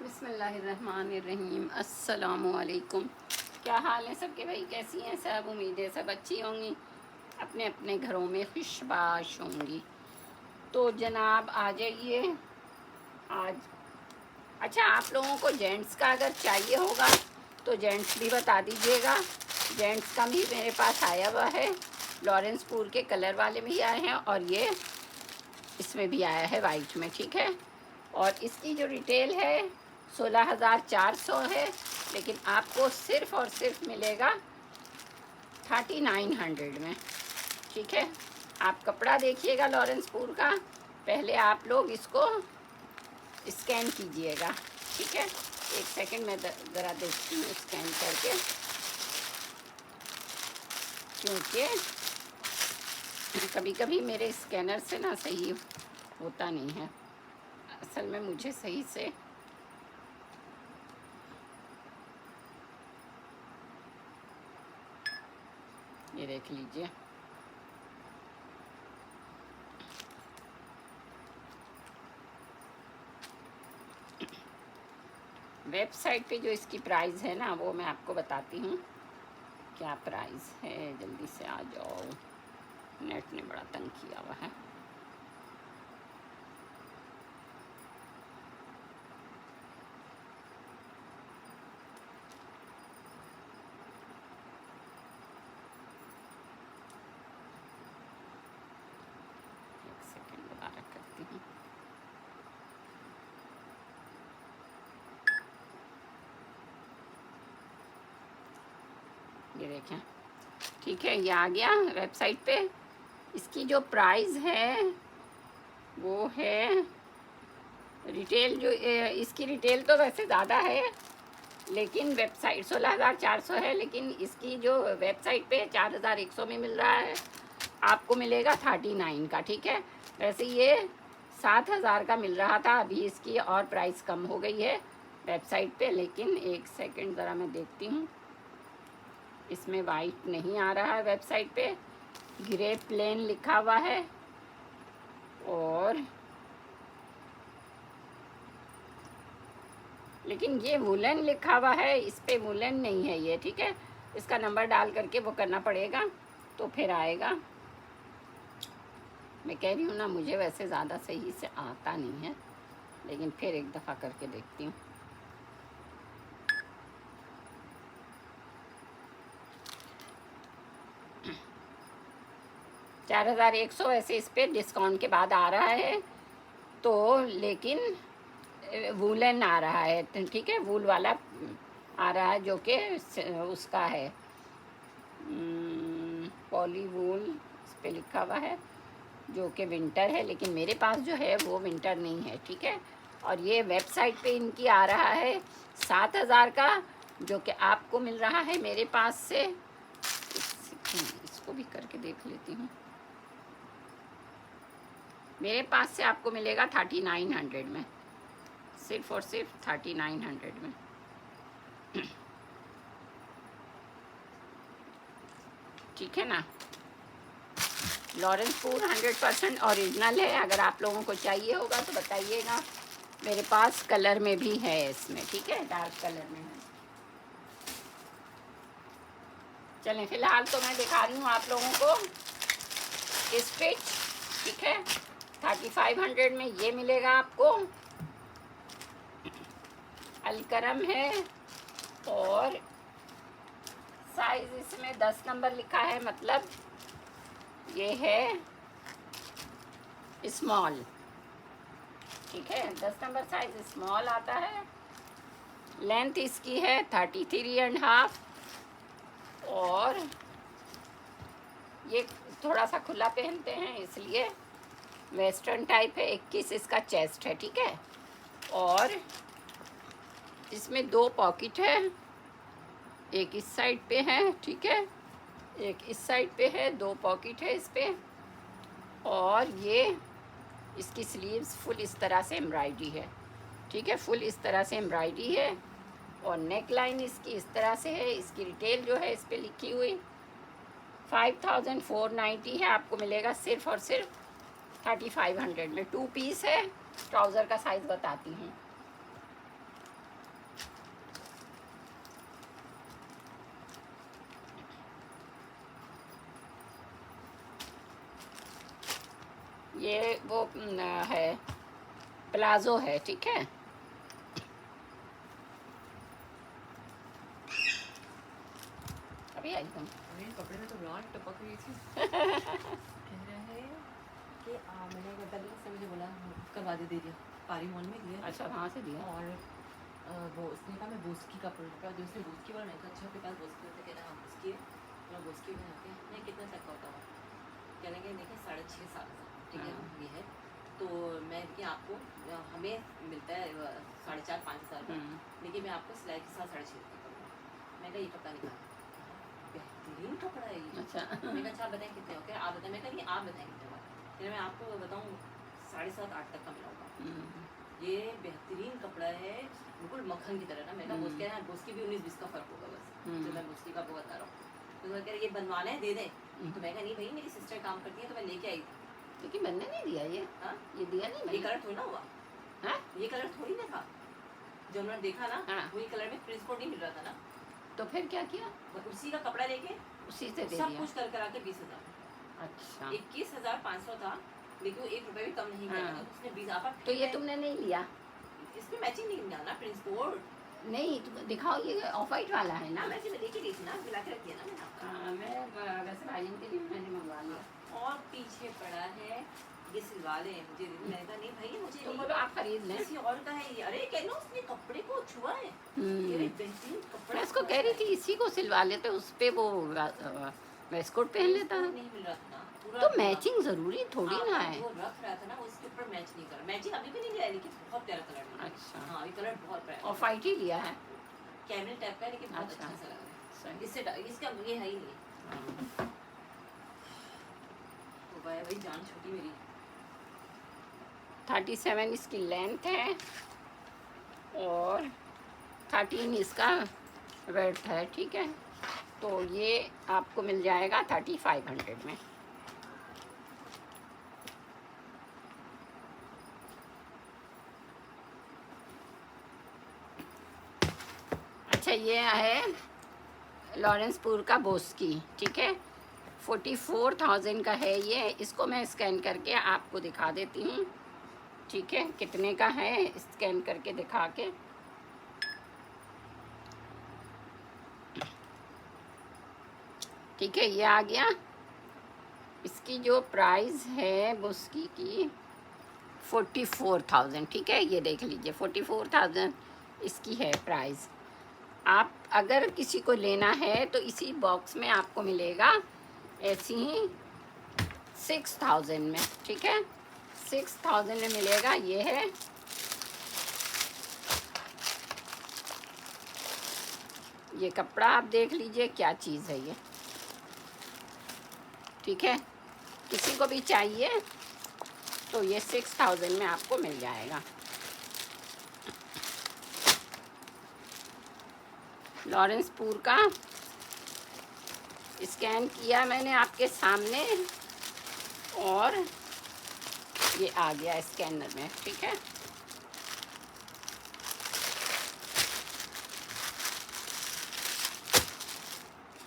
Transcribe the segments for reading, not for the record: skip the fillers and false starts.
बिस्मिल्लाहिर्रहमानिर्रहीम। अस्सलामुअलैकुम। क्या हाल है सबके भाई, कैसी हैं सब? उम्मीद है सब अच्छी होंगी, अपने अपने घरों में खुशबाश होंगी। तो जनाब आ जाइए आज। अच्छा, आप लोगों को जेंट्स का अगर चाहिए होगा तो जेंट्स भी बता दीजिएगा। जेंट्स का भी मेरे पास आया हुआ है, लॉरेंसपुर के कलर वाले भी आए हैं और ये इसमें भी आया है वाइट में, ठीक है। और इसकी जो रिटेल है 16,400 है, लेकिन आपको सिर्फ़ और सिर्फ मिलेगा 3900 में, ठीक है। आप कपड़ा देखिएगा लॉरेंसपुर का, पहले आप लोग इसको स्कैन कीजिएगा, ठीक है। एक सेकंड में ज़रा देखती हूँ स्कैन करके, क्योंकि कभी कभी मेरे स्कैनर से ना सही होता नहीं है। असल में मुझे सही से ये देख लीजिए, वेबसाइट पे जो इसकी प्राइस है ना वो मैं आपको बताती हूँ क्या प्राइस है। जल्दी से आ जाओ, नेट ने बड़ा तंग किया हुआ है। एक सेकंड दोबारा करती हूँ। ये देखें, ठीक है, ये आ गया वेबसाइट पे। इसकी जो प्राइस है वो है रिटेल, जो इसकी रिटेल तो वैसे ज़्यादा है, लेकिन वेबसाइट 16,400 है, लेकिन इसकी जो वेबसाइट पे 4,100 में मिल रहा है, आपको मिलेगा 39 का, ठीक है। वैसे ये 7,000 का मिल रहा था, अभी इसकी और प्राइस कम हो गई है वेबसाइट पे। लेकिन एक सेकंड ज़रा मैं देखती हूँ, इसमें वाइट नहीं आ रहा है वेबसाइट पे, ग्रे प्लेन लिखा हुआ है। और लेकिन ये वुलन लिखा हुआ है, इस पे वुलन नहीं है ये, ठीक है। इसका नंबर डाल करके वो करना पड़ेगा तो फिर आएगा। मैं कह रही हूँ ना, मुझे वैसे ज़्यादा सही से आता नहीं है, लेकिन फिर एक दफ़ा करके देखती हूँ। $4,100 वैसे इस पर डिस्काउंट के बाद आ रहा है, तो लेकिन वूलन आ रहा है, ठीक है, वूल वाला आ रहा है, जो कि उसका है पॉली वूल इस पर लिखा हुआ है, जो कि विंटर है, लेकिन मेरे पास जो है वो विंटर नहीं है, ठीक है। और ये वेबसाइट पे इनकी आ रहा है 7,000 का, जो कि आपको मिल रहा है मेरे पास से। इसको भी करके देख लेती हूँ। मेरे पास से आपको मिलेगा 3900 में, सिर्फ और सिर्फ 3900 में। ठीक है ना। लॉरेंसपुर 100% ओरिजिनल है। अगर आप लोगों को चाहिए होगा तो बताइएगा, मेरे पास कलर में भी है इसमें, ठीक है, डार्क कलर में है। चलें, फ़िलहाल तो मैं दिखा रही हूँ आप लोगों को स्टिच, ठीक है। 3500 में ये मिलेगा आपको, अलकरम है, और साइज़ इसमें 10 नंबर लिखा है, मतलब ये है स्मॉल, ठीक है। 10 नंबर साइज़ स्मॉल आता है। लेंथ इसकी है 33.5, और ये थोड़ा सा खुला पहनते हैं इसलिए वेस्टर्न टाइप है। 21 इसका चेस्ट है, ठीक है। और इसमें 2 पॉकेट है, एक इस साइड पे है, ठीक है, एक इस साइड पे है, 2 पॉकेट है इस पे। और ये इसकी स्लीव्स फुल इस तरह से एम्ब्रॉयडरी है, ठीक है, फुल इस तरह से एम्ब्रॉयडरी है। और नेक लाइन इसकी इस तरह से है। इसकी रिटेल जो है इस पे लिखी हुई 5,490 है, आपको मिलेगा सिर्फ और सिर्फ 3500 में। 2 पीस है। ट्राउज़र का साइज़ बताती हूँ, ये वो है, प्लाजो है, ठीक है। अभी आई तुम। अरे कपड़े में तो रात टपक रही थी। कह रहे हैं कि मैंने एक बता दिया, मुझे बोला करवा दे दिया, पारी मॉल में दिया। अच्छा, कहाँ से दिया? और वो उसने कहा मैं बोस्की का प्रोडक्ट का, जो उसने बोस्की वाला, मैंने कहा अच्छा आपके पास बोस्की होता है? कह रहा हाँ बोस्की है। मैं बोस्की बनाते हैं, नहीं कितना तक का होता है? कह रहे देखिए 6.5-7 हज़ार, ठीक है ये है। तो मैं कि आपको हमें मिलता है 4.5-5 हज़ार का, लेकिन मैं आपको सिलाई के साथ 6.5 तक करूँगा। मैं कहा ये कपड़ा निकाल, बेहतरीन कपड़ा है ये। अच्छा। मैं कहा अच्छा आप बताएं कितने हो? क्या आप बताएं? मैं कहा नहीं आप बताएं कितने का? फिर मैं आपको बताऊँ 7.5-8 तक का मिलाऊंगा। ये बेहतरीन कपड़ा है, बिल्कुल मक्खन की तरह ना। मैं कहा उसके उसकी भी 19-20 का फर्क होगा बस, जो मैं उसकी का वो बता रहा हूँ। तो वो कह रहे ये बनवाना है दे दें। तो मैं कहा नहीं भाई मेरी सिस्टर काम करती है तो मैं लेके आई थी। लेकिन मैंने नहीं दिया ये। हाँ ये दिया नहीं ये मैंने। कलर थोड़ी ना हुआ। हाँ, ये कलर थोड़ी ना था जो हमने देखा ना। हाँ। वही कलर में प्रिंस कोड नहीं मिल रहा था ना, तो फिर क्या किया? उसी का कपड़ा लेके उसी से दे सब दिया। कुछ कर करा के 20,000। अच्छा, 21,500 था, लेकिन वो 1 रुपये भी कम नहीं किया। हाँ। उसने 20 आपा तो ये तुमने नहीं लिया? इसमें मैचिंग नहीं मिला ना प्रिंस कोड। नहीं, तुम दिखाओ, ये ऑफ वाइट वाला है ना। ना मैं लेके गई थी ना, मिला के रख दिया ना मैंने आपका। हाँ, मैं वैसे भाई के लिए मैंने मंगवा लिया। और पीछे पड़ा है ये सिलवा ले मुझे। मैंने कहा नहीं भाई मुझे तुम नहीं, बोलो आप खरीद लें। किसी और का है ये। अरे कहना उसने कपड़े को छुआ है, ये बेहतरीन कपड़ा। मैं उसको कह रही थी इसी को सिलवा लेते, उस पे वो वेस्टकोट पहन लेता है। नहीं मिल रहा था ना पूरा। तो मैचिंग जरूरी थोड़ी ना है। वो रख रहा था ना, उसके ऊपर मैच नहीं कर, मैचिंग अभी भी नहीं लिया है, लेकिन बहुत प्यारा कलर है। अच्छा, हाँ ये कलर बहुत प्यारा, ऑफ वाइट ही लिया है। कैमल टाइप का है, लेकिन बहुत अच्छा। अच्छा सा लग रहा है। सही। इससे इसका ये है ही नहीं। तो भाई जान छोटी मेरी। 37 इसकी लेंथ है और 13 इसका वेट है, ठीक है। तो ये आपको मिल जाएगा 3500 में। अच्छा, ये है लॉरेंसपुर का बोस्की, ठीक है। 44,000 का है ये। इसको मैं स्कैन करके आपको दिखा देती हूँ, ठीक है, कितने का है, स्कैन करके दिखा के। ठीक है, ये आ गया। इसकी जो प्राइस है बोस्की की 44,000, ठीक है। ये देख लीजिए 44,000 इसकी है प्राइस। आप अगर किसी को लेना है तो इसी बॉक्स में आपको मिलेगा ऐसी ही 6,000 में, ठीक है। 6,000 में मिलेगा। ये है, ये कपड़ा आप देख लीजिए क्या चीज़ है ये, ठीक है। किसी को भी चाहिए तो ये 6,000 में आपको मिल जाएगा। लॉरेंसपुर का स्कैन किया मैंने आपके सामने और ये आ गया स्कैनर में, ठीक है।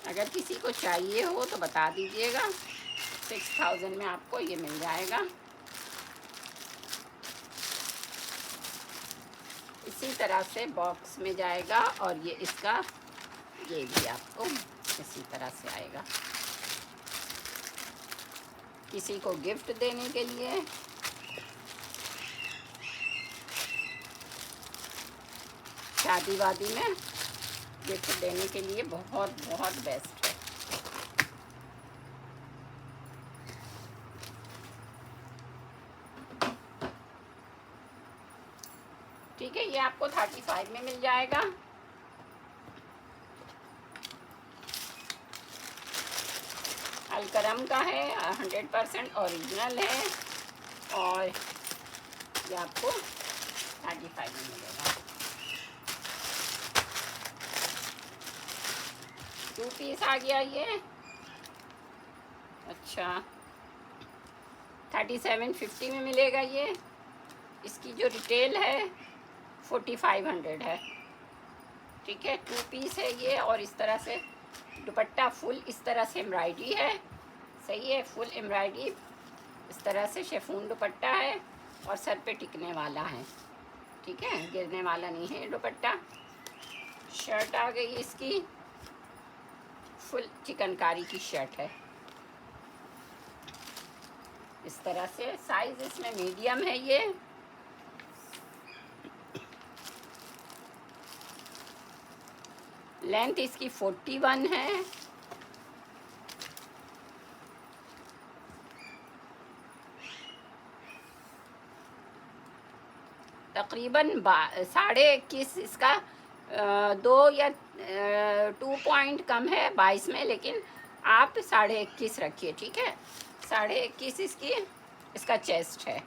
अगर किसी को चाहिए हो तो बता दीजिएगा। 6,000 में आपको ये मिल जाएगा। इसी तरह से बॉक्स में जाएगा और ये इसका ये भी आपको इसी तरह से आएगा। किसी को गिफ्ट देने के लिए, शादी वादी में गिफ्ट देने के लिए बहुत बहुत बेस्ट है। ठीक है, ये आपको 35 में मिल जाएगा। अलकरम का है, 100% ओरिजिनल है और ये आपको 35 में मिलेगा। 2 पीस आ गया ये। अच्छा, 3750 में मिलेगा ये। इसकी जो रिटेल है 4500 है, ठीक है। 2 पीस है ये और इस तरह से दुपट्टा फुल इस तरह से एम्ब्रॉयडरी है, सही है, फुल एम्ब्रॉयडरी इस तरह से शिफॉन दुपट्टा है और सर पे टिकने वाला है, ठीक है, गिरने वाला नहीं है दुपट्टा। शर्ट आ गई इसकी, फुल चिकनकारी की शर्ट है। इस तरह से साइज इसमें मीडियम है ये। लेंथ इसकी 41 है। तकरीबन 21.5 इसका 2 या 2 पॉइंट कम है 22 में, लेकिन आप 21.5 रखिए, ठीक है। 21.5 इसका चेस्ट है।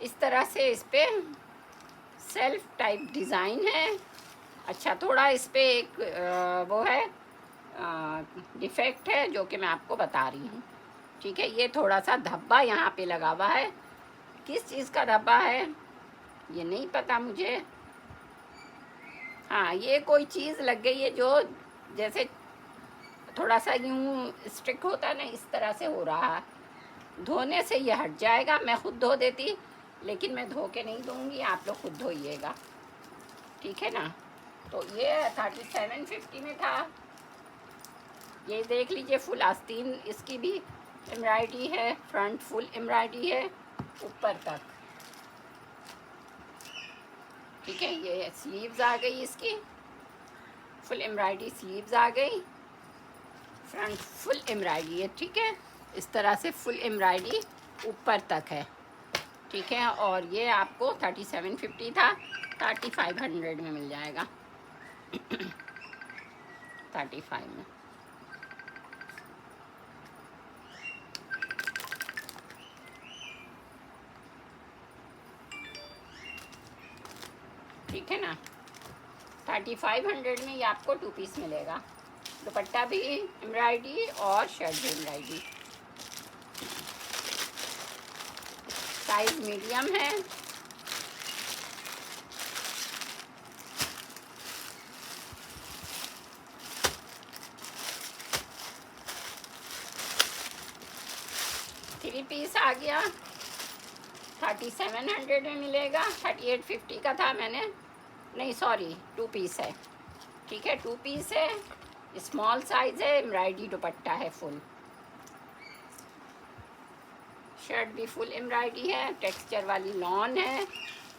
इस तरह से इस पे सेल्फ टाइप डिज़ाइन है। अच्छा, थोड़ा इस पे एक वो है डिफेक्ट है जो कि मैं आपको बता रही हूँ, ठीक है। ये थोड़ा सा धब्बा यहाँ पे लगा हुआ है। किस चीज़ का धब्बा है ये नहीं पता मुझे। हाँ, ये कोई चीज़ लग गई है जो जैसे थोड़ा सा यूँ स्टिक होता है ना, इस तरह से हो रहा है। धोने से ये हट जाएगा। मैं खुद धो देती, लेकिन मैं धो के नहीं दूँगी, आप लोग खुद धोइएगा, ठीक है ना। तो ये 3750 में था। ये देख लीजिए, फुल आस्तीन इसकी भी एम्ब्रॉयडरी है, फ्रंट फुल एम्ब्रॉयडरी है ऊपर तक, ठीक है। ये स्लीव्स आ गई इसकी, फुल एम्ब्रॉयडरी स्लीव्स आ गई, फ्रंट फुल एम्ब्रॉयडरी है, ठीक है। इस तरह से फुल एम्ब्रॉयडरी ऊपर तक है, ठीक है। और ये आपको 3750 था, 3500 में मिल जाएगा। 35 में। ठीक है ना। 3500 में ये आपको 2 पीस मिलेगा। दुपट्टा भी एम्ब्रॉयडरी और शर्ट भी एम्ब्रॉयडरी। साइज मीडियम है। थ्री पीस आ गया, 3700 में मिलेगा। 3850 का था, मैंने नहीं, सॉरी, 2 पीस है, ठीक है। 2 पीस है, स्मॉल साइज है, एम्ब्रॉयडरी दुपट्टा है फुल। शर्ट भी फुल एम्ब्रॉयडरी है, टेक्सचर वाली लॉन है,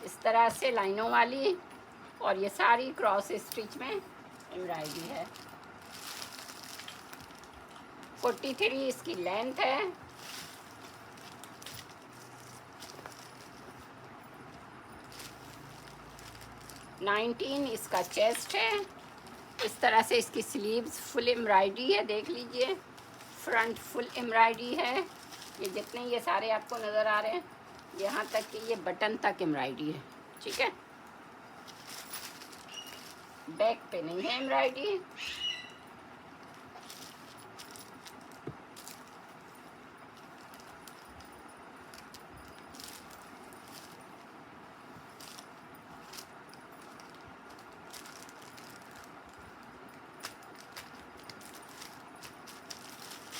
इस तरह से लाइनों वाली, और ये सारी क्रॉस स्टिच में एम्ब्रॉयडरी है। 43 इसकी लेंथ है। नाइनटीन इसका चेस्ट है। इस तरह से इसकी स्लीव्स फुल एम्ब्रॉयडरी है, देख लीजिए। फ्रंट फुल एम्ब्रॉयडरी है। ये जितने ये सारे आपको नज़र आ रहे हैं, यहाँ तक कि ये बटन तक एम्ब्रॉयडरी है, ठीक है। बैक पे नहीं है एम्ब्रॉयडरी।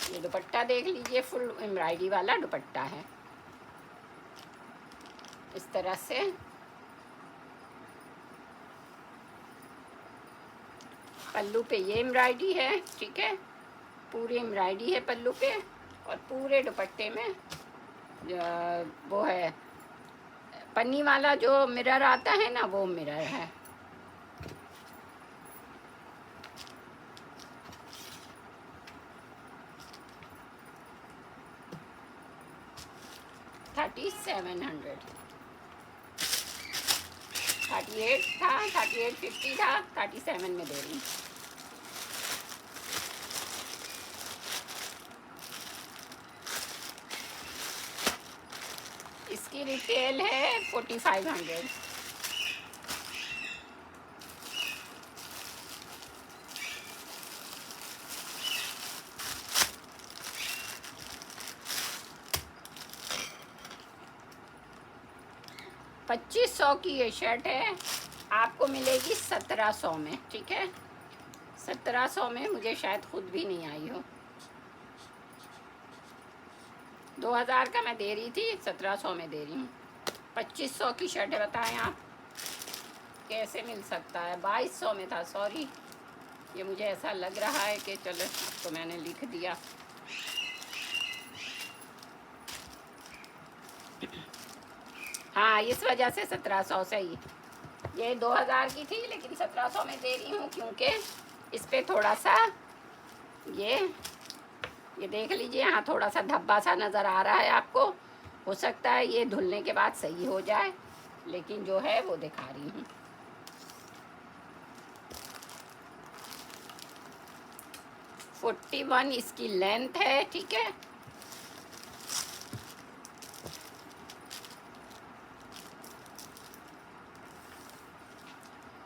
ये दुपट्टा देख लीजिए, फुल एम्ब्रॉयडरी वाला दुपट्टा है, इस तरह से। पल्लू पे ये एम्ब्रॉयडरी है, ठीक है। पूरी एम्ब्रॉयडरी है पल्लू पे, और पूरे दुपट्टे में वो है पन्नी वाला जो मिरर आता है ना, वो मिरर है। $3700। 38 था, 3850 था, 37 में दे रही। इसकी रिटेल है 4500। $2500 की ये शर्ट है, आपको मिलेगी 1700 में, ठीक है। 1700 में मुझे शायद खुद भी नहीं आई हो। 2000 का मैं दे रही थी, 1700 में दे रही हूँ। 2500 की शर्ट है, बताएं आप कैसे मिल सकता है। 2200 में था, सॉरी, ये मुझे ऐसा लग रहा है कि चलो तो मैंने लिख दिया। हाँ, इस वजह से 1700 से ही, ये 2000 की थी लेकिन 1700 में दे रही हूँ, क्योंकि इस पर थोड़ा सा ये देख लीजिए, यहाँ थोड़ा सा धब्बा सा नज़र आ रहा है आपको। हो सकता है ये धुलने के बाद सही हो जाए, लेकिन जो है वो दिखा रही हूँ। फोर्टी 41 इसकी लेंथ है, ठीक है।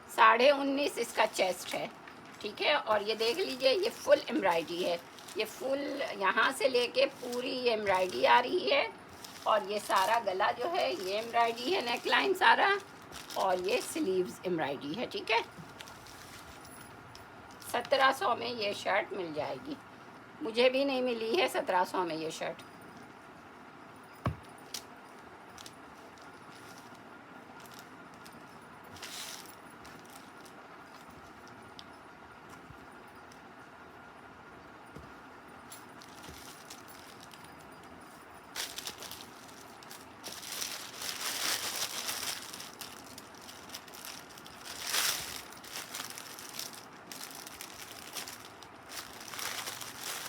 साढ़े 19 इसका चेस्ट है, ठीक है। और ये देख लीजिए, ये फुल एम्ब्रॉयडरी है, ये फुल यहाँ से लेके पूरी ये एम्ब्रॉयडरी आ रही है। और ये सारा गला जो है ये एम्ब्रॉयडरी है, नेकलाइन सारा, और ये स्लीव्स एम्ब्रॉयडरी है, ठीक है। 1700 में ये शर्ट मिल जाएगी, मुझे भी नहीं मिली है 1700 में ये शर्ट।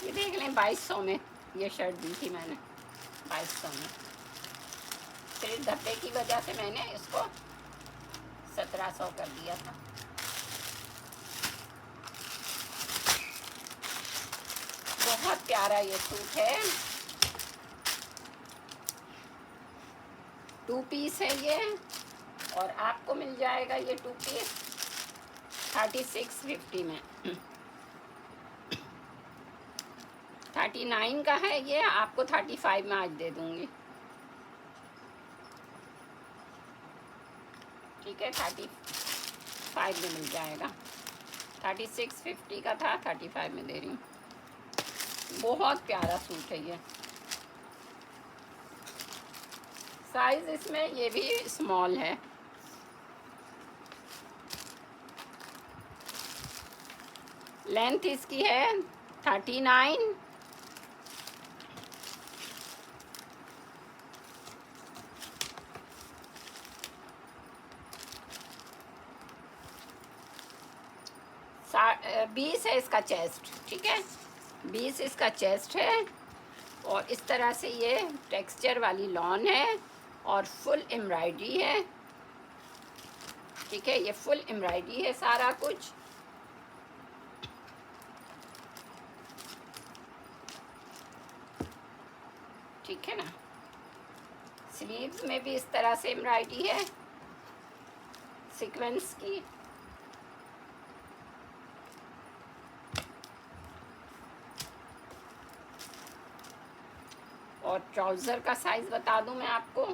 ये देख लें, 2200 में ये शर्ट दी थी मैंने, 2200 में। सिर्फ धब्बे की वजह से मैंने इसको 1700 कर दिया था। बहुत प्यारा ये सूट है, 2 पीस है ये, और आपको मिल जाएगा ये 2 पीस 3650 में। 39 का है ये, आपको 35 में आज दे दूंगी, ठीक है। 35 में मिल जाएगा, 3650 का था, 35 में दे रही हूँ। बहुत प्यारा सूट है ये। साइज इसमें ये भी स्मॉल है। लेंथ इसकी है 39, बीस है इसका चेस्ट, ठीक है। 20 इसका चेस्ट है, और इस तरह से ये टेक्सचर वाली लॉन है, और फुल एम्ब्रॉयडरी है, ठीक है। ये फुल एम्ब्रॉयडरी है सारा कुछ। ठीक है ना। स्लीव्स में भी इस तरह से एम्ब्रॉयडरी है सीक्वेंस की। और ट्राउज़र का साइज़ बता दूं मैं आपको,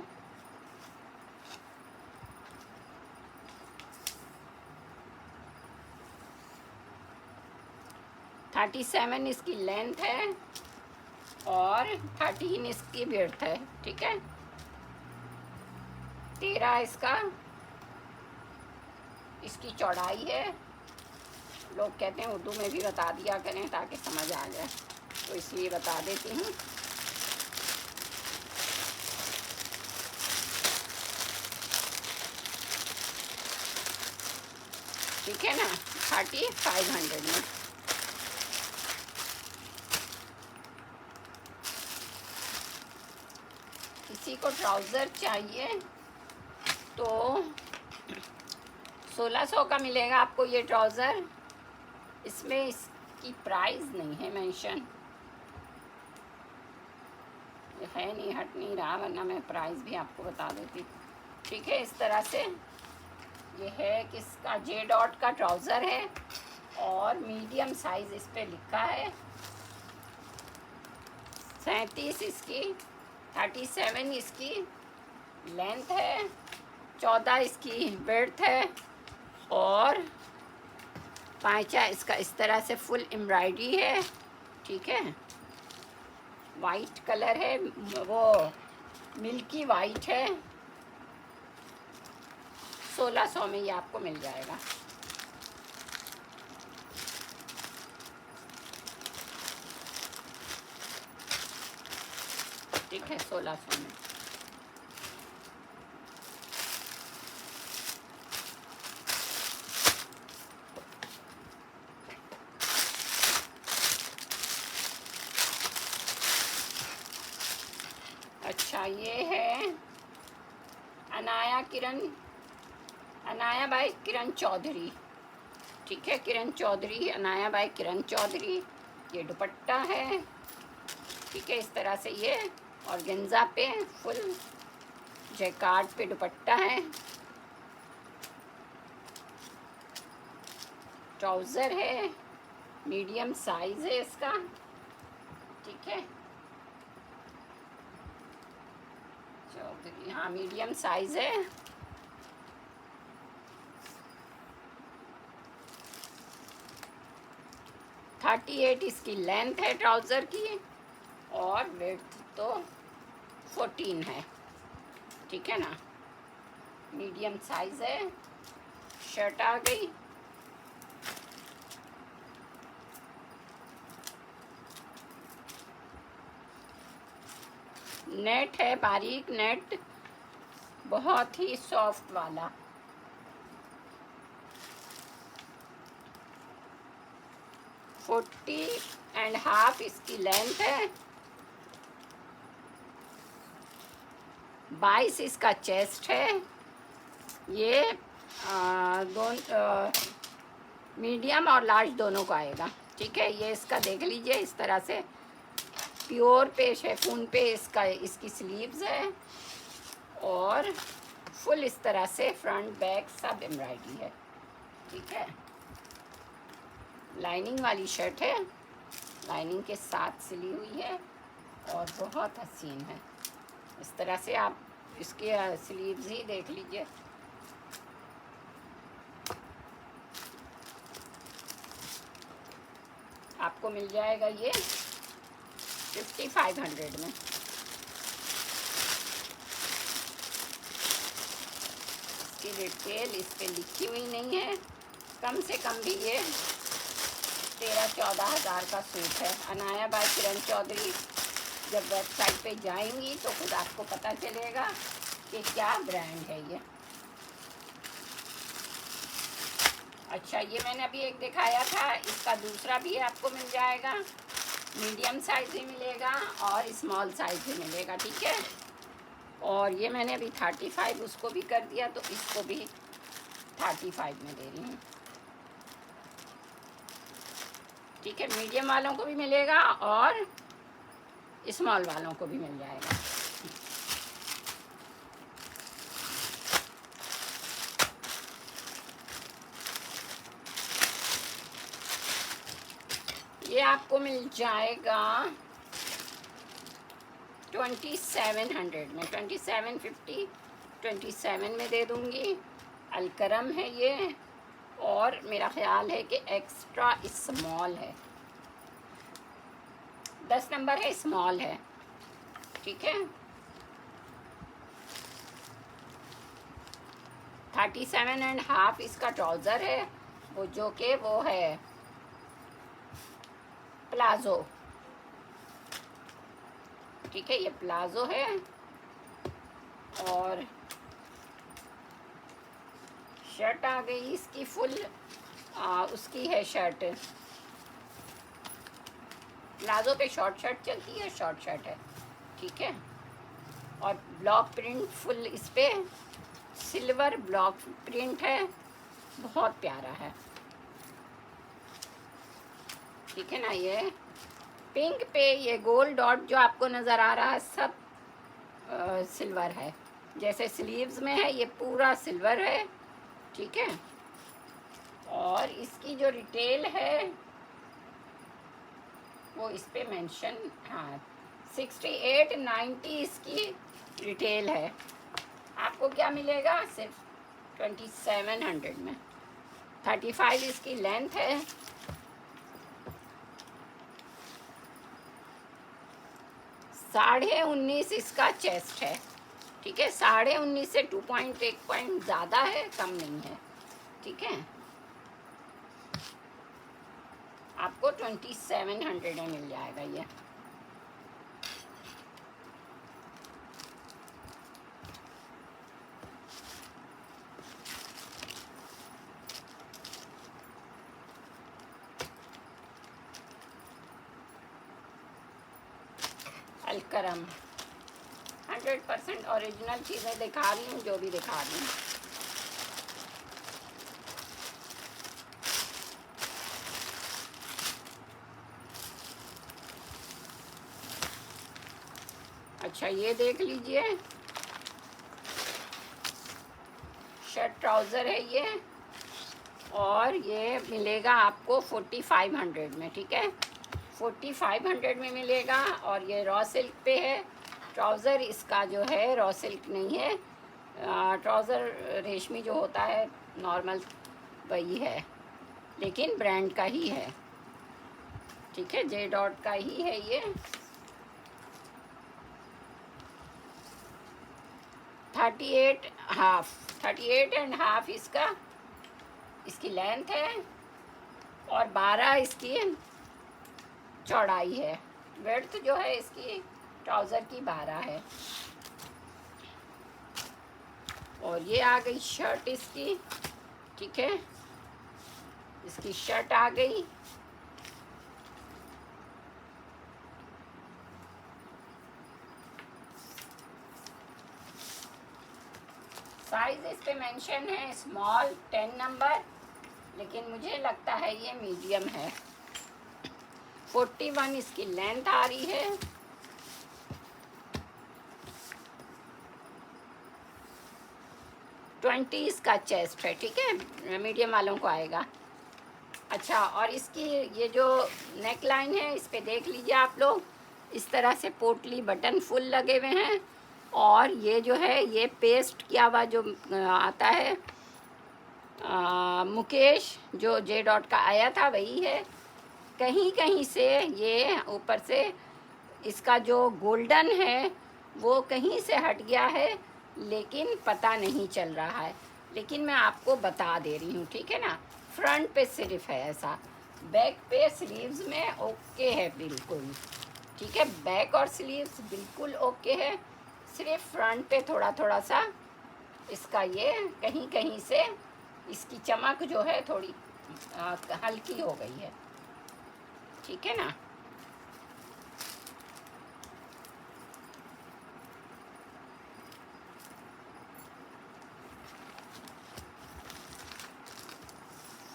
थर्टी 37 इसकी लेंथ है, और 13 इसकी विड्थ है, ठीक है। 13 इसकी चौड़ाई है। लोग कहते हैं उर्दू में भी बता दिया करें ताकि समझ आ जाए, तो इसलिए बता देती हूँ। ठीक है ना, 3500 में। किसी को ट्राउज़र चाहिए तो 1600 का मिलेगा आपको ये ट्राउज़र। इसमें इसकी प्राइस नहीं है मेंशन, है नहीं, हट नहीं रहा, वरना मैं प्राइस भी आपको बता देती। ठीक है, इस तरह से ये है, किसका जे डॉट का ट्राउज़र है, और मीडियम साइज़ इस पे लिखा है। 37 इसकी, 37 इसकी लेंथ है, 14 इसकी विड्थ है, और पाँचा इसका इस तरह से फुल एम्ब्रॉयडरी है। ठीक है, वाइट कलर है, वो मिल्की वाइट है। 1600 में ये आपको मिल जाएगा। ठीक है, 1600 में। अच्छा, ये है अनाया बाई किरण चौधरी। ठीक है, किरण चौधरी, अनाया बाई किरण चौधरी। ये दुपट्टा है। ठीक है, इस तरह से ये ऑर्गेन्जा पे फुल जैकार्ड पे दुपट्टा है। ट्राउज़र है, मीडियम साइज है इसका। ठीक है, चौधरी, हाँ मीडियम साइज है। थर्टी 38 इसकी लेंथ है ट्राउज़र की, और विड्थ तो 14 है। ठीक है ना, मीडियम साइज है। शर्ट आ गई। नेट है, बारीक नेट, बहुत ही सॉफ्ट वाला। फोर्टी एंड हाफ इसकी लेंथ है। 22 इसका चेस्ट है। ये मीडियम और लार्ज दोनों को आएगा। ठीक है, ये इसका देख लीजिए, इस तरह से प्योर पे शेफून पे इसकी स्लीव्स है, और फुल इस तरह से फ्रंट बैक सब एम्ब्रॉयडरी है। ठीक है, लाइनिंग वाली शर्ट है, लाइनिंग के साथ सिली हुई है, और बहुत हसीन है। इस तरह से आप इसके स्लीव्स ही देख लीजिए। आपको मिल जाएगा ये 5500 में। इसकी डिटेल इस पे लिखी हुई नहीं है, कम से कम भी ये 13-14 हज़ार का सूट है। अनाया बाई किरण चौधरी, जब वेबसाइट पे जाएंगी तो खुद आपको पता चलेगा कि क्या ब्रांड है ये। अच्छा, ये मैंने अभी एक दिखाया था, इसका दूसरा भी आपको मिल जाएगा। मीडियम साइज भी मिलेगा और स्मॉल साइज भी मिलेगा। ठीक है, और ये मैंने अभी 35 उसको भी कर दिया, तो इसको भी 35 में दे रही हूँ। ठीक है, मीडियम वालों को भी मिलेगा और स्मॉल वालों को भी मिल जाएगा। ये आपको मिल जाएगा 2700 में, 2750, 27 में दे दूँगी। अलकरम है ये, और मेरा ख्याल है कि एक्स्ट्रा स्मॉल है, 10 नंबर है, स्मॉल है। ठीक है, 37.5 इसका ट्राउज़र है, वो जो कि वो है प्लाजो। ठीक है, ये प्लाजो है, और शर्ट आ गई इसकी फुल, उसकी है शर्ट। प्लाजो पे शॉर्ट शर्ट चलती है, शॉर्ट शर्ट है। ठीक है, और ब्लॉक प्रिंट फुल इस पे सिल्वर ब्लॉक प्रिंट है, बहुत प्यारा है। ठीक है ना, ये पिंक पे ये गोल्ड डॉट जो आपको नज़र आ रहा है सब सिल्वर है। जैसे स्लीव्स में है, ये पूरा सिल्वर है। ठीक है, और इसकी जो रिटेल है वो इस पे मेंशन, हाँ 68-90 इसकी रिटेल है। आपको क्या मिलेगा, सिर्फ 2700 में। 35 इसकी लेंथ है। 19.5 इसका चेस्ट है, ठीक है। 19.5 से 2.1 पॉइंट ज़्यादा है, कम नहीं है, ठीक है। आपको 2700 में मिल जाएगा ये। अलकरम 100% ओरिजिनल चीज़ें दिखा रही हूँ, जो भी दिखा रही हूँ। अच्छा, ये देख लीजिए, शर्ट ट्राउज़र है ये, और ये मिलेगा आपको 4500 में, ठीक है। 4500 में मिलेगा, और ये रॉ सिल्क पे है। ट्राउज़र इसका जो है रॉ सिल्क नहीं है, ट्राउज़र रेशमी जो होता है नॉर्मल वही है, लेकिन ब्रांड का ही है, ठीक है। जे डॉट का ही है ये। 38.5 इसकी लेंथ है, और 12 इसकी चौड़ाई है। विड्थ जो है इसकी ट्राउज़र की 12 है। और ये आ गई शर्ट इसकी, ठीक है। इसकी शर्ट आ गई, साइज इस पे मेंशन है स्मॉल 10 नंबर, लेकिन मुझे लगता है ये मीडियम है। 41 इसकी लेंथ आ रही है। ट्वेंटी इसका चेस्ट है, ठीक है, मीडियम वालों को आएगा। अच्छा, और इसकी ये जो नेक लाइन है, इस पे देख लीजिए आप लोग, इस तरह से पोटली बटन फुल लगे हुए हैं, और ये जो है ये पेस्ट किया हुआ जो आता है, मुकेश जो जे डॉट का आया था वही है। कहीं कहीं से ये ऊपर से इसका जो गोल्डन है वो कहीं से हट गया है, लेकिन पता नहीं चल रहा है, लेकिन मैं आपको बता दे रही हूँ, ठीक है ना। फ्रंट पे सिर्फ है ऐसा, बैक पे स्लीव्स में ओके है बिल्कुल, ठीक है। बैक और स्लीव्स बिल्कुल ओके है, सिर्फ फ्रंट पे थोड़ा थोड़ा सा इसका ये कहीं कहीं से इसकी चमक जो है थोड़ी हल्की हो गई है, ठीक है ना।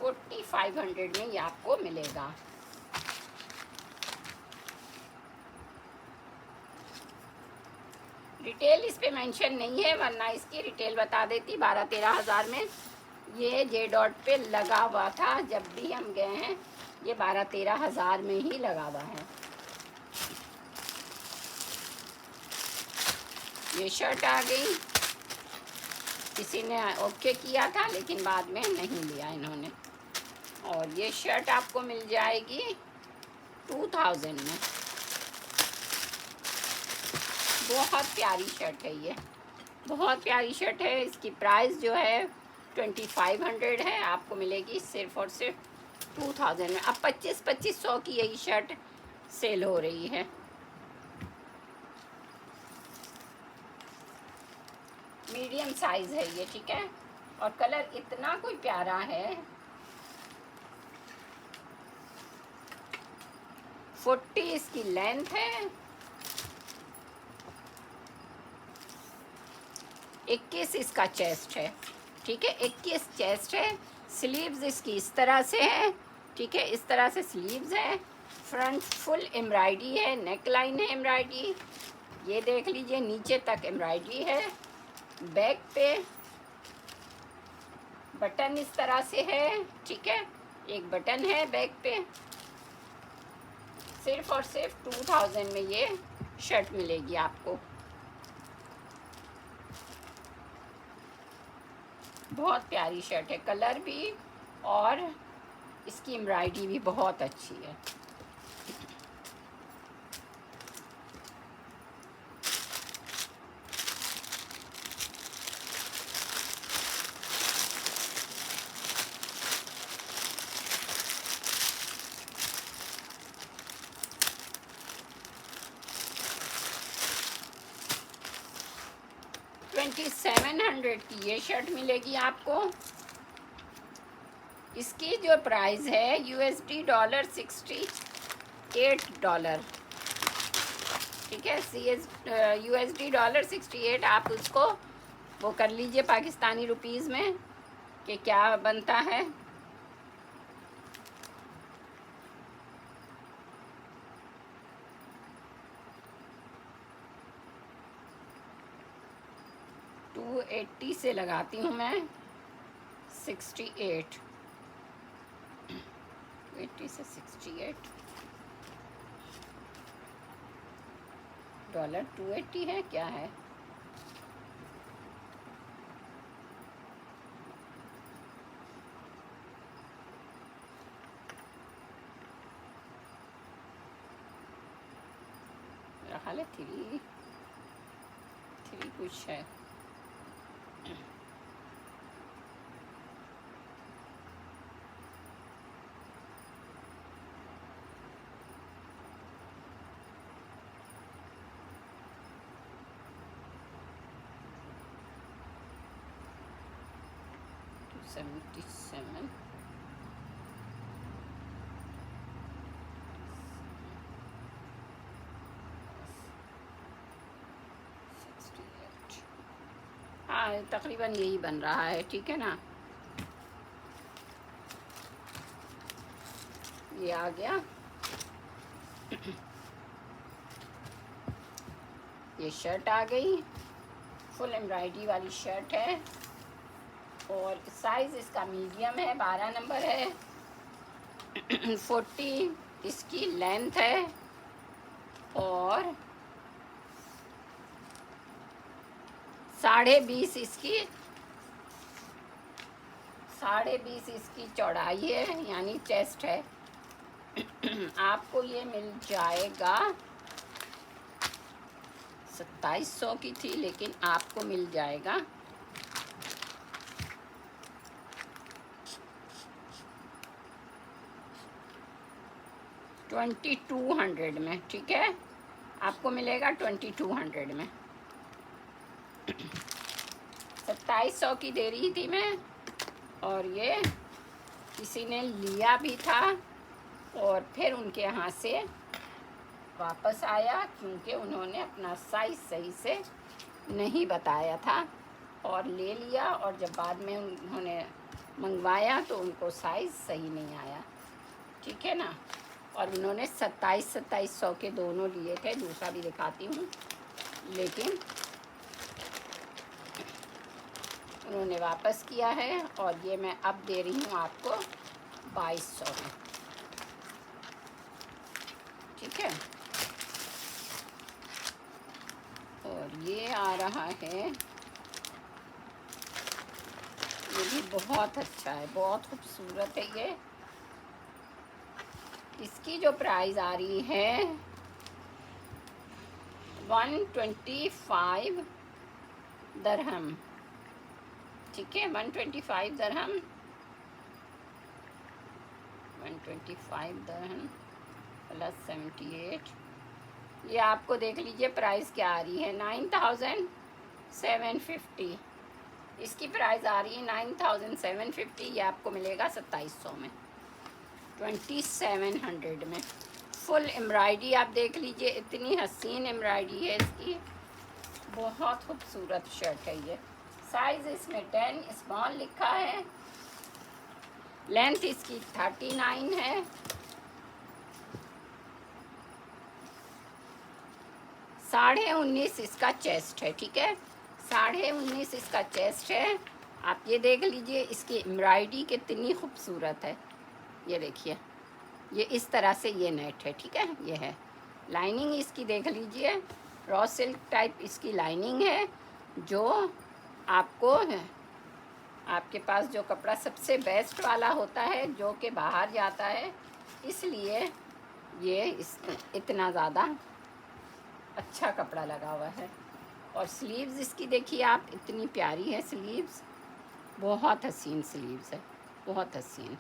$4500 में ये आपको मिलेगा। रिटेल इस पे मेंशन नहीं है, वरना इसकी रिटेल बता देती 12-13 हज़ार में। ये जे डॉट पे लगा हुआ था, जब भी हम गए हैं ये 12-13 हज़ार में ही लगा हुआ है। ये शर्ट आ गई, किसी ने ओके किया था लेकिन बाद में नहीं लिया इन्होंने। और ये शर्ट आपको मिल जाएगी 2000 में। बहुत प्यारी शर्ट है ये, बहुत प्यारी शर्ट है। इसकी प्राइस जो है 2500 है, आपको मिलेगी सिर्फ और सिर्फ 2000 में। अब 2500 की यही शर्ट सेल हो रही है। मीडियम साइज है ये, ठीक है। और कलर इतना कोई प्यारा है। 40 इसकी लेंथ है, 21 इसका चेस्ट है, ठीक है। 21 चेस्ट है। स्लीव्स इसकी इस तरह से है, ठीक है, इस तरह से स्लीव्स है। फ्रंट फुल एम्ब्रॉयडरी है, नेक लाइन है एम्ब्रॉयडरी, ये देख लीजिए नीचे तक एम्ब्रॉयडरी है। बैक पे बटन इस तरह से है, ठीक है, एक बटन है बैक पे। सिर्फ और सिर्फ 2000 में ये शर्ट मिलेगी आपको। बहुत प्यारी शर्ट है, कलर भी और इसकी एम्ब्रॉयडरी भी बहुत अच्छी है। 2700 की ये शर्ट मिलेगी आपको। इसकी जो प्राइस है USD डॉलर $68। ठीक है, USD डॉलर 68। आप उसको वो कर लीजिए पाकिस्तानी रुपीज़ में कि क्या बनता है। $280 से लगाती हूँ मैं 68, 80 से 68 डॉलर 280 है, क्या है? मेरा ख्याल है 3 कुछ है। $277। हाँ, तकरीबन यही बन रहा है। ठीक है ना, ये आ गया। ये शर्ट आ गई, फुल एम्ब्रॉयडरी वाली शर्ट है और साइज़ इसका मीडियम है, 12 नंबर है। 40 इसकी लेंथ है और 20.5 इसकी चौड़ाई है, यानी चेस्ट है। आपको ये मिल जाएगा 2700 की थी, लेकिन आपको मिल जाएगा 2200 में। ठीक है, आपको मिलेगा 2200 में। 2700 की दे रही थी मैं, और ये किसी ने लिया भी था और फिर उनके यहाँ से वापस आया, क्योंकि उन्होंने अपना साइज़ सही से नहीं बताया था और ले लिया, और जब बाद में उन्होंने मंगवाया तो उनको साइज़ सही नहीं आया। ठीक है ना, और उन्होंने 2700 के दोनों लिए थे, दूसरा भी दिखाती हूँ, लेकिन उन्होंने वापस किया है और ये मैं अब दे रही हूँ आपको 2200 में। ठीक है, और ये आ रहा है, ये भी बहुत अच्छा है, बहुत खूबसूरत है ये। इसकी जो प्राइस आ रही है 125 दरहम। ठीक है, 125 दरहम, 125 दरहम प्लस 78। ये आपको देख लीजिए प्राइस क्या आ रही है, 9750। इसकी प्राइस आ रही है 9750। ये आपको मिलेगा 2700 में, 2700 में। फुल एम्ब्रॉयडरी आप देख लीजिए, इतनी हसीन एम्ब्रॉयडरी है इसकी, बहुत खूबसूरत शर्ट है ये। साइज़ इसमें 10 स्मॉल लिखा है, लेंथ इसकी 39 है, 19.5 इसका चेस्ट है। ठीक है, 19.5 इसका चेस्ट है। आप ये देख लीजिए, इसकी एम्ब्रॉयडरी कितनी खूबसूरत है। ये देखिए, ये इस तरह से ये नेट है। ठीक है, ये है लाइनिंग इसकी, देख लीजिए, रॉ सिल्क टाइप इसकी लाइनिंग है, जो आपको आपके पास जो कपड़ा सबसे बेस्ट वाला होता है, जो कि बाहर जाता है, इसलिए ये इतना ज़्यादा अच्छा कपड़ा लगा हुआ है। और स्लीव्स इसकी देखिए आप, इतनी प्यारी है स्लीव्स, बहुत हसीन स्लीव्स है, बहुत हसीन।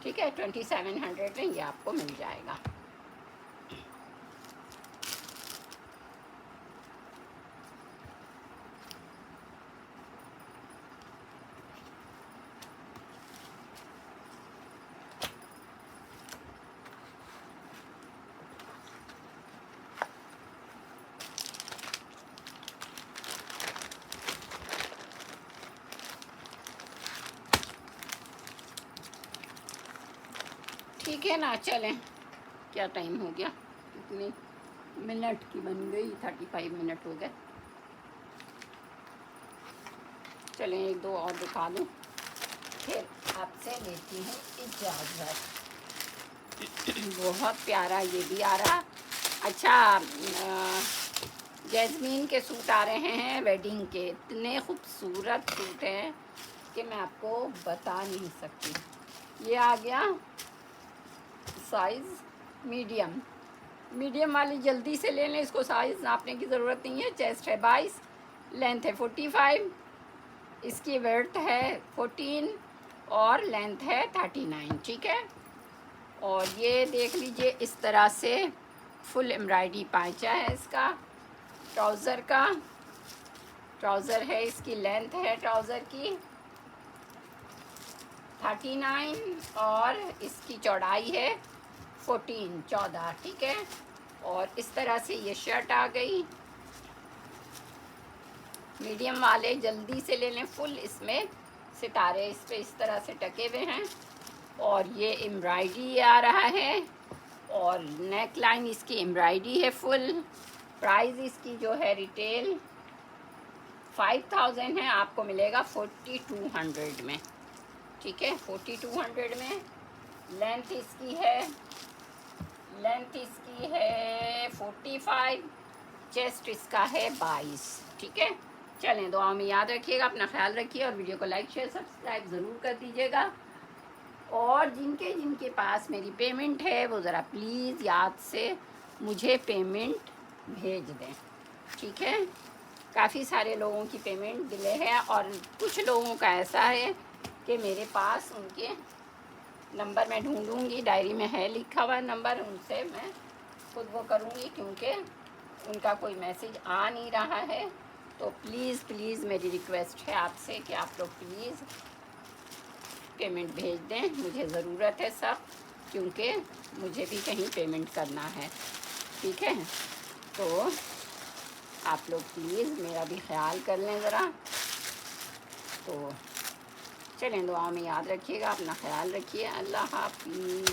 ठीक है, 2700 में ये आपको मिल जाएगा। ठीक है ना, चलें। क्या टाइम हो गया, इतनी मिनट की बन गई, 35 मिनट हो गए। चलें एक दो और दिखा दूँ, फिर आपसे लेती हूँ इजाज़त। बहुत प्यारा ये भी आ रहा। अच्छा, जैस्मीन के सूट आ रहे हैं वेडिंग के, इतने खूबसूरत सूट हैं कि मैं आपको बता नहीं सकती। ये आ गया साइज़ मीडियम। मीडियम वाली जल्दी से ले लें, इसको साइज़ नापने की ज़रूरत नहीं है। चेस्ट है 22, लेंथ है 45, इसकी वर्थ है 14 और लेंथ है 39, ठीक है। और ये देख लीजिए, इस तरह से फुल एम्ब्रॉयडरी पांचा है इसका। ट्राउज़र का, ट्राउज़र है, इसकी लेंथ है ट्राउज़र की 39 और इसकी चौड़ाई है 14, ठीक है। और इस तरह से ये शर्ट आ गई। मीडियम वाले जल्दी से ले लें, फुल इसमें सितारे इस पे इस तरह से टके हुए हैं। और ये एम्ब्रॉयडरी आ रहा है और नेक लाइन इसकी एम्ब्रॉयडरी है फुल। प्राइस इसकी जो है रिटेल 5000 है, आपको मिलेगा 4200 में, ठीक है। 4200 में। लेंथ इसकी है 45, चेस्ट इसका है 22, ठीक है। चलें, दुआ में याद रखिएगा, अपना ख्याल रखिए और वीडियो को लाइक शेयर सब्सक्राइब ज़रूर कर दीजिएगा। और जिनके पास मेरी पेमेंट है वो ज़रा प्लीज़ याद से मुझे पेमेंट भेज दें, ठीक है। काफ़ी सारे लोगों की पेमेंट डिले है और कुछ लोगों का ऐसा है कि मेरे पास उनके नंबर मैं ढूंढूंगी, डायरी में है लिखा हुआ नंबर, उनसे मैं खुद वो करूँगी क्योंकि उनका कोई मैसेज आ नहीं रहा है। तो प्लीज़ मेरी रिक्वेस्ट है आपसे कि आप लोग प्लीज़ पेमेंट भेज दें, मुझे ज़रूरत है सब, क्योंकि मुझे भी कहीं पेमेंट करना है, ठीक है। तो आप लोग प्लीज़ मेरा भी ख्याल कर लें ज़रा। तो चलें, दुआ में याद रखिएगा, अपना ख्याल रखिए। अल्लाह हाफ़िज़।